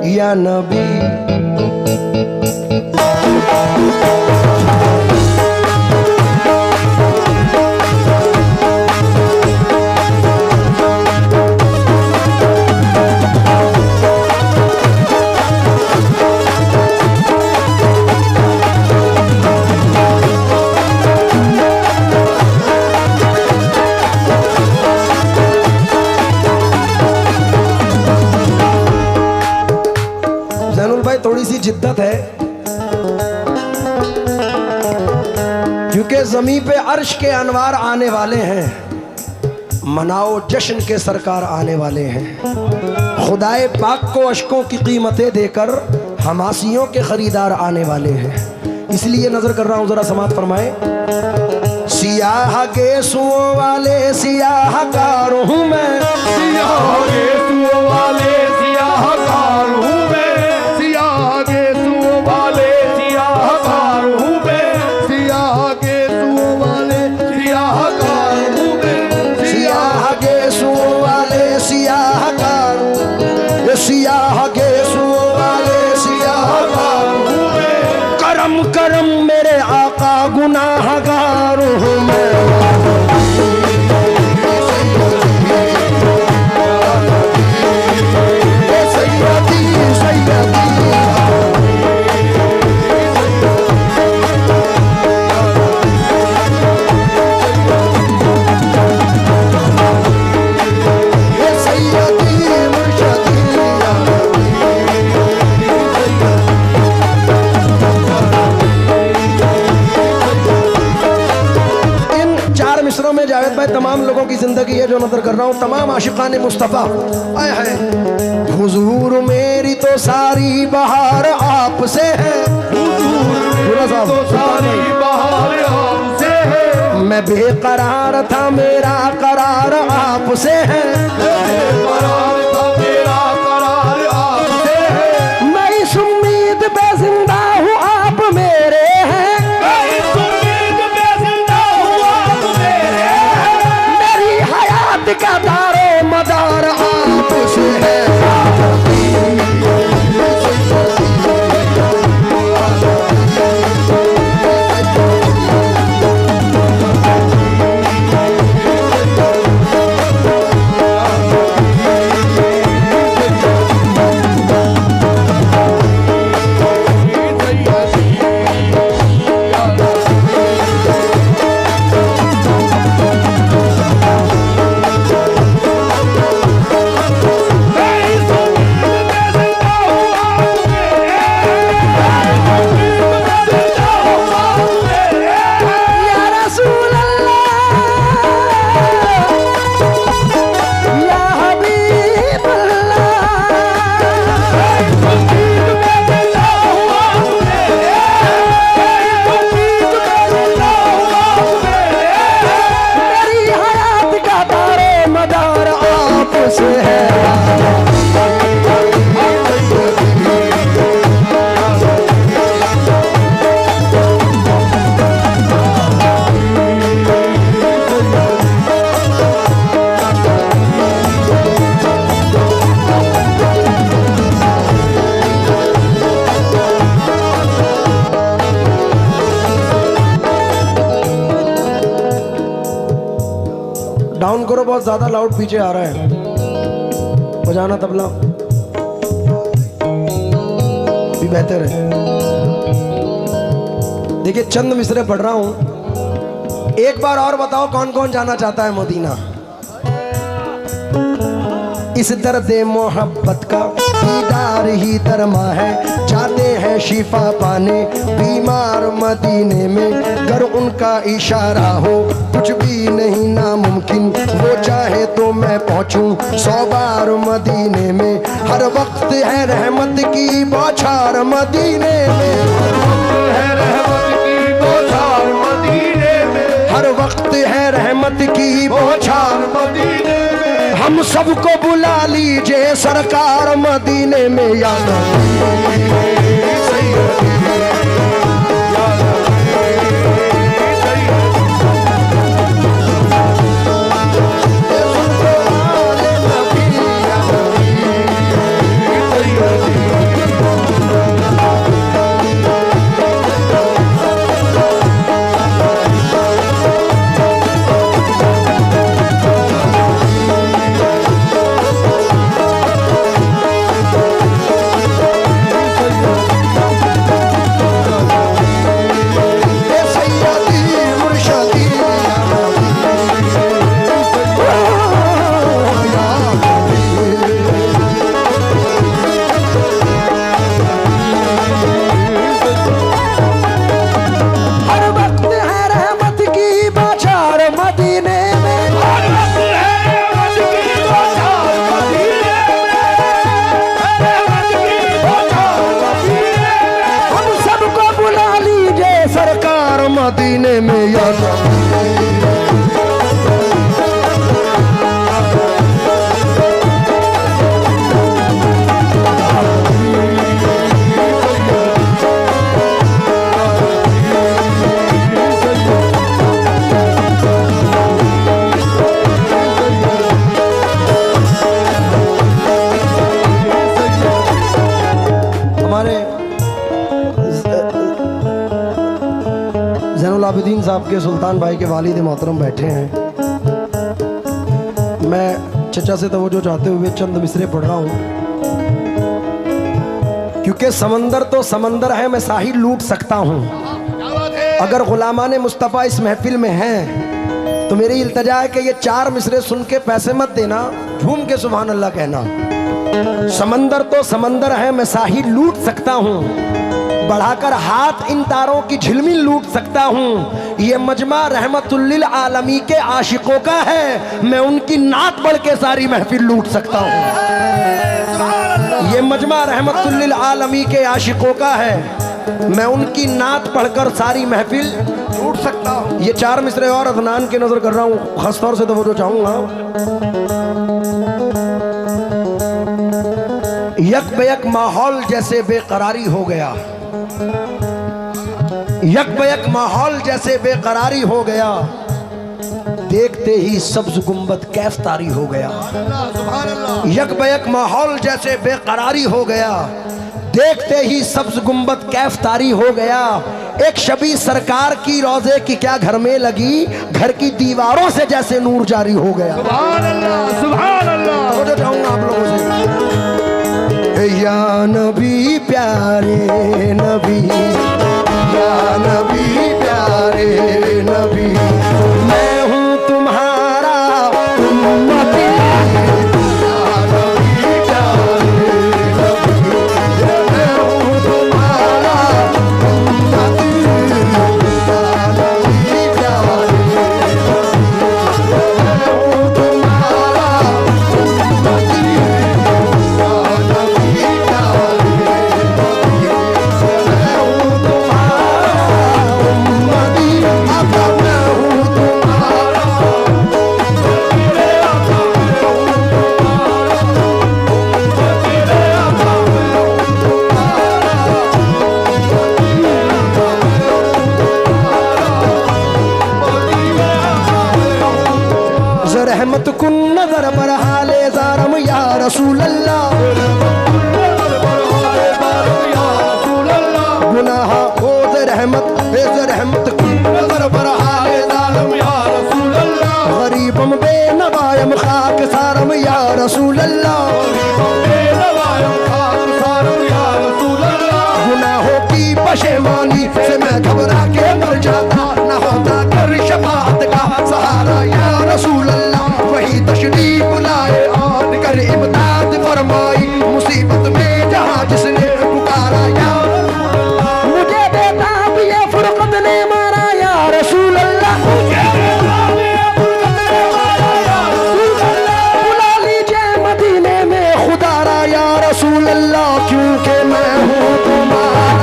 या नबी। थोड़ी सी जिद्दत है क्योंकि ज़मीं पे अर्श के अनवार आने वाले हैं, मनाओ जश्न के सरकार आने वाले हैं। खुदाए पाक को अशकों की कीमतें देकर हमासियों के खरीदार आने वाले हैं। इसलिए नजर कर रहा हूं, जरा समात फरमाए। सियाह गेसुओं वाले सियाहकार हूं मैं, सियाह गेसुओं वाले सियाहकार हूं मैं, सियाह गेसुओं वाले सियाहकार हूं मैं, सियाह गेसुओं वाले सियाहकार हूं मैं, सियाह गेसुओं वाले सियाहकार, सियाह गेसुओं वाले सियाहकार हूं मैं। करम करम मेरे आका गुनाहगार हूं मैं। जावेद भाई तमाम लोगों की जिंदगी है जो नजर कर रहा हूँ, तमाम आशिकाने मुस्तफा आए हैं। हुजूर मेरी तो सारी बहार आपसे है, तो सारी बहार आपसे है, मैं बेकरार था मेरा करार आपसे है, बेकरार था मेरा करार आपसे है, मैं इस उम्मीद पे जिंदा हूँ आप मेरे हैं, मैं इस उम्मीद पे जिंदा हूँ आप मेरे हैं, मेरी हयात का दारो मदार आपसे है। डाउन करो, बहुत ज्यादा लाउड पीछे आ रहा है, बजाना तबला भी बेहतर है। देखिए चंद मिसरे पढ़ रहा हूं, एक बार और बताओ कौन कौन जाना चाहता है मदीना। इस दर्द मोहब्बत का दीदार ही दरमा है, जाते हैं शिफा पाने बीमार मदीने में, अगर उनका इशारा हो कुछ भी नहीं नामुमकिन, वो चाहे तो मैं पहुंचूं 100 बार मदीने में, हर वक्त है रहमत की बौछार मदीने में, है रहमत की बौछार मदीने में, हर वक्त है रहमत की बौछार मदीने में, हम सबको बुला लीजिए सरकार मदीने में या नबी। आबिदीन साहब के सुल्तान भाई के वालिद मोहतरम बैठे हैं। मैं चचा से तवज्जो चाहते हुए चंद मिसरे पढ़ रहा हूँ, क्योंकि समंदर तो समंदर है, मैं साहिल लूट सकता हूँ। अगर गुलामाने मुस्तफ़ा इस महफिल में हैं तो मेरी इल्तजा है कि ये 4 मिसरे सुन के पैसे मत देना, झूम के सुभान अल्लाह कहना। समंदर तो समंदर है, मैं साहिल लूट सकता हूँ, बढ़ाकर हाथ इन तारों की झिलमिल लूट सकता हूँ। ये मजमा रहमतुल्लिल आलमी के आशिकों का है, मैं उनकी नात बढ़ के सारी महफिल लूट सकता हूँ। ये मजमा रहमतुल्लिल आलमी के आशिकों का है, मैं उनकी नात पढ़कर सारी महफिल लूट सकता हूँ। ये 4 मिसरे और अदनान के नजर कर रहा हूँ, खास तौर से तवज्जो चाहूंगा। यक बेयक माहौल जैसे बेकरारी हो गया, यक बेयक माहौल जैसे बेकरारी हो गया, देखते ही सब्ज गुंबद कैफ तारी हो गया। यक बेयक माहौल जैसे बेकरारी हो गया, देखते ही सब्ज गुंबद कैफ तारी हो गया। एक शबी सरकार की रोजे की क्या घर में लगी, घर की दीवारों से जैसे नूर जारी हो गया। सुभान अल्लाह, सुभान अल्लाह। तो जो चाहूंगा आप लोगों से, या नबी प्यारे नबी, या नबी प्यारे नबी, मैं हूँ तुम्हारा उम्मती। रहमत कुन नजर पर हाले ज़ारम या रसूल अल्लाह, गुनाह हो रहमत कुन नजर पर हाले ज़ारम या रसूल अल्लाह, गरीबम बेनवायम खाक सारम या रसूल अल्लाह, गुनाहों की पशेमानी से मैं घबरा के मर जाता, न होता कर शफाअत का सहारा या रसूल अल्लाह। वही तशरीफ लाए और कर इमदाद फरमाई, मुसीबत में जहाँ जिसने पुकारा या मुझे बेताब ये फुरकत ने मारा या रसूल अल्लाह, बुला लीजिए मदीने में खुदारा या रसूल अल्लाह, क्योंकि मैं हूँ तुम्हारा।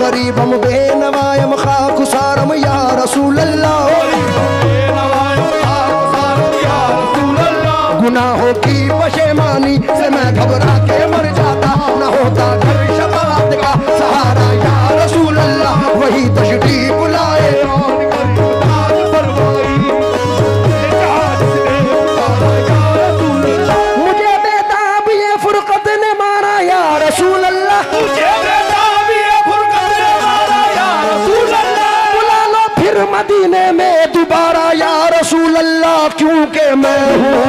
गरीबम बेनवायम खाक सारम या रसूल अल्लाह, गुनाहों की पशेमानी से मैं घबरा के मर जाता, न होता घर शफाअत का सहारा या रसूल अल्लाह। वही तशरीफ लाए मुझे बेताब ये फुरकत ने मारा या रसूल अल्लाह, बुला लो फिर मदीने में दोबारा या रसूल अल्लाह, क्योंकि मैं हूँ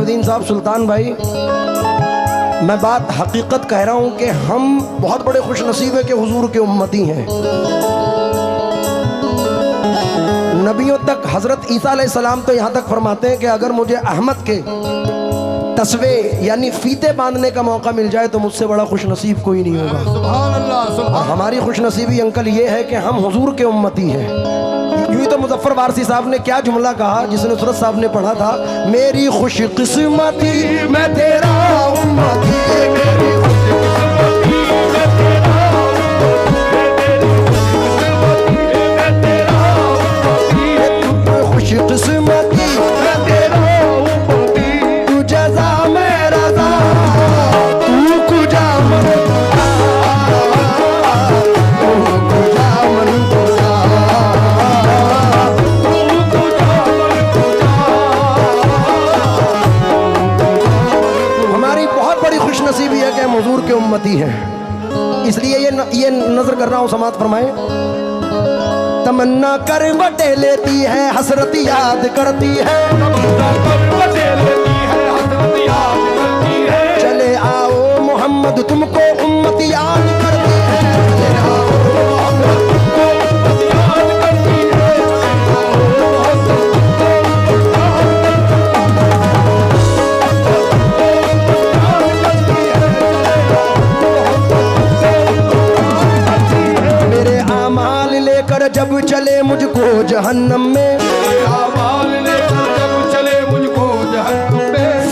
अलाउद्दीन साहब, सुल्तान भाई, मैं बात हकीकत कह रहा हूं कि हम बहुत बड़े खुश नसीब है कि हुजूर के उम्मती हैं। नबियों तक हजरत ईसा अलैहिस्सलाम तो यहाँ तक फरमाते हैं कि अगर मुझे अहमद के तस्वे यानी फीते बांधने का मौका मिल जाए तो मुझसे बड़ा खुश नसीब कोई नहीं होगा। सुभान अल्लाह, और सुभान हमारी खुश नसीबी अंकल ये है कि हम हुजूर के उम्मती हैं। यूं तो मुजफ्फर वारसी साहब ने क्या जुमला कहा जिसने सूरत साहब ने पढ़ा था, मेरी खुश किस्मती मैं तेरा उम्मती, मेरी खुश किस्मती मैं तेरा उम्मती, तू जज़ा मैं रज़ा, तू कुजा मन नसीबी है कि हम हुजूर के उम्मती हैं। इसलिए ये नजर कर रहा हूं, समात फरमाए। तमन्ना कर बटे लेती है, हसरत याद करती है, चले आओ मोहम्मद तुमको उम्मत याद करती है, चले आओ मोहम्मद तुमको उम्मत याद करती है। जब चले मुझको जहन्नम में,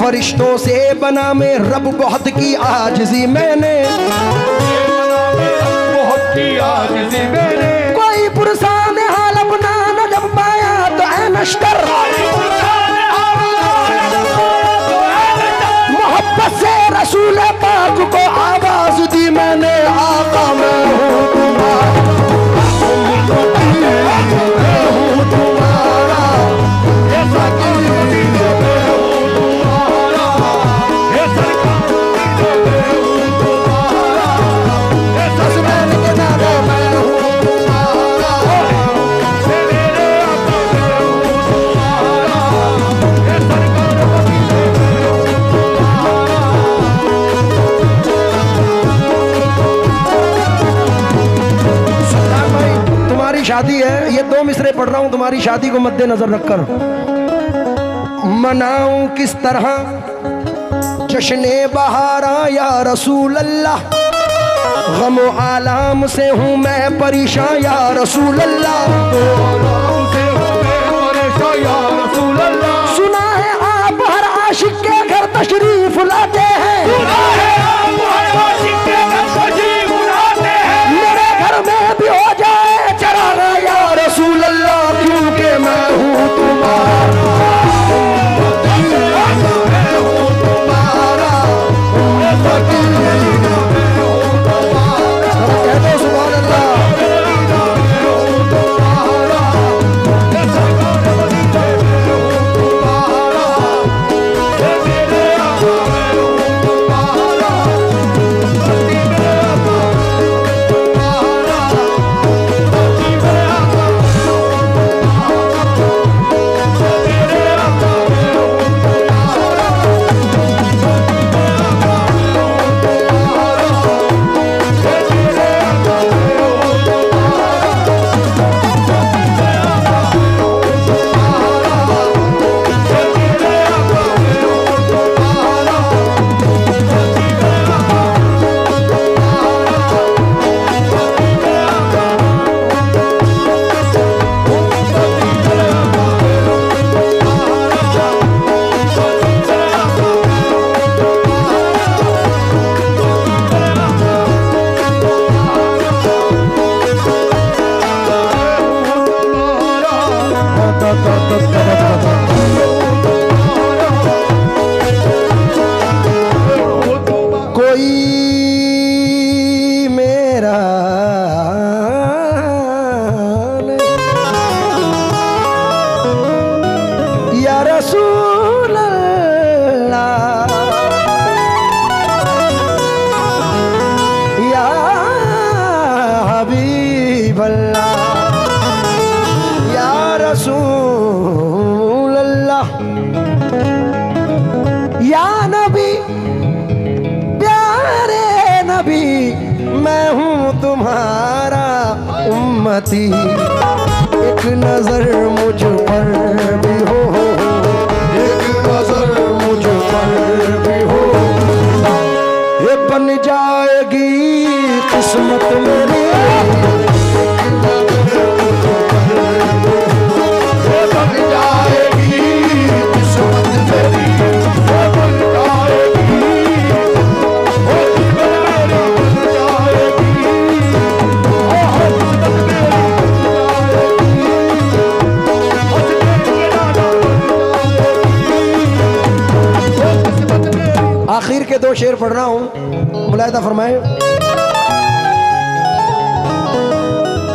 फरिश्तों से बना में रब बहुत की आजिज़ी मैंने, कोई पुरसान हाल अपना न जब पाया तो ऐ नश्तर, मोहब्बत से रसूल पाक को आवाज दी मैंने, आका मैं हूँ तुम्हारा, शादी है, ये दो मिसरे पढ़ रहा हूं तुम्हारी शादी को मद्देनजर रखकर। मनाऊं किस तरह जश्ने बहारा या रसूल अल्लाह, गमो आलाम से हूं मैं परेशान या रसूल अल्लाह, सुना है आप हर आशिक के घर तशरीफ लाते हैं, मेरे घर में भी हो जाए चरागा या रसूल अल्लाह, क्योंकि मैं हूँ तुम्हारा, मैं हूँ तुम्हारा, कहते सुभान अल्लाह। तुम्हारा उम्मती, एक नजर मुझ पर भी हो, एक नजर मुझ पर भी हो, ये बन जाएगी किस्मत मेरी, ये बन जाएगी किस्मत मेरी, ये बन जाएगी, ओ जीवन मेरा बन जाएगी, ओ किस्मत मेरी आखिर के दो शेर पढ़ रहा हूं, मुलाहिदा फरमाए।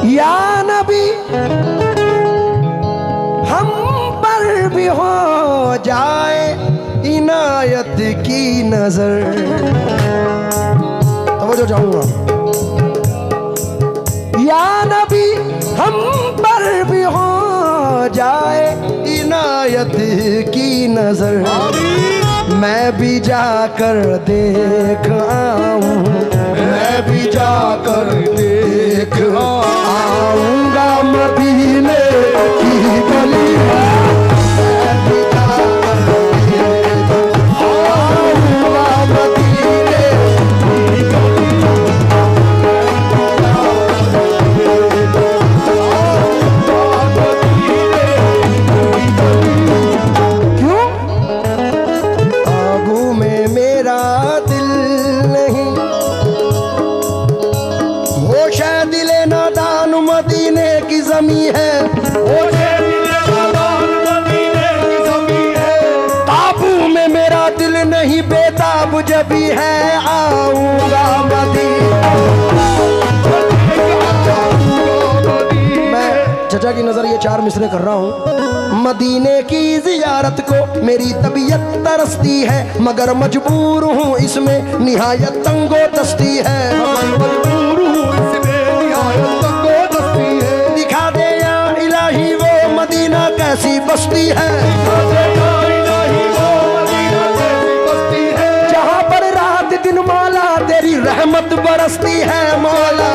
या नबी हम पर भी हो जाए इनायत की नजर, तवज्जो चाहूंगा। या नबी हम पर भी हो जाए इनायत की नजर, मैं भी जाकर देख आऊं, मैं भी जाकर देख आऊंगा मदीने की गली, मैं भी जाकर देख आऊंगा मदीने की गली, क्यों आगू में मेरा दिल नहीं, होश है दिले नादान मदीने की जमी है, होश है दिले नादान मदीने की जमी है, काबू में मेरा दिल नहीं बेताब जब भी है आऊंगा मदीने। मैं चचा की नजर ये चार मिसरे कर रहा हूं। मदीने की जियारत को मेरी तबीयत तरसती है, मगर मजबूर हूँ इसमें निहायत तंगो दस्ती है, मजबूर हूँ इसमें निहायत तंगो दस्ती है, दिखा दे या इलाही वो मदीना कैसी बस्ती है, दिखा दे या इलाही वो मदीना कैसी बस्ती है, जहाँ पर रात दिन मौला तेरी रहमत बरसती है, मौला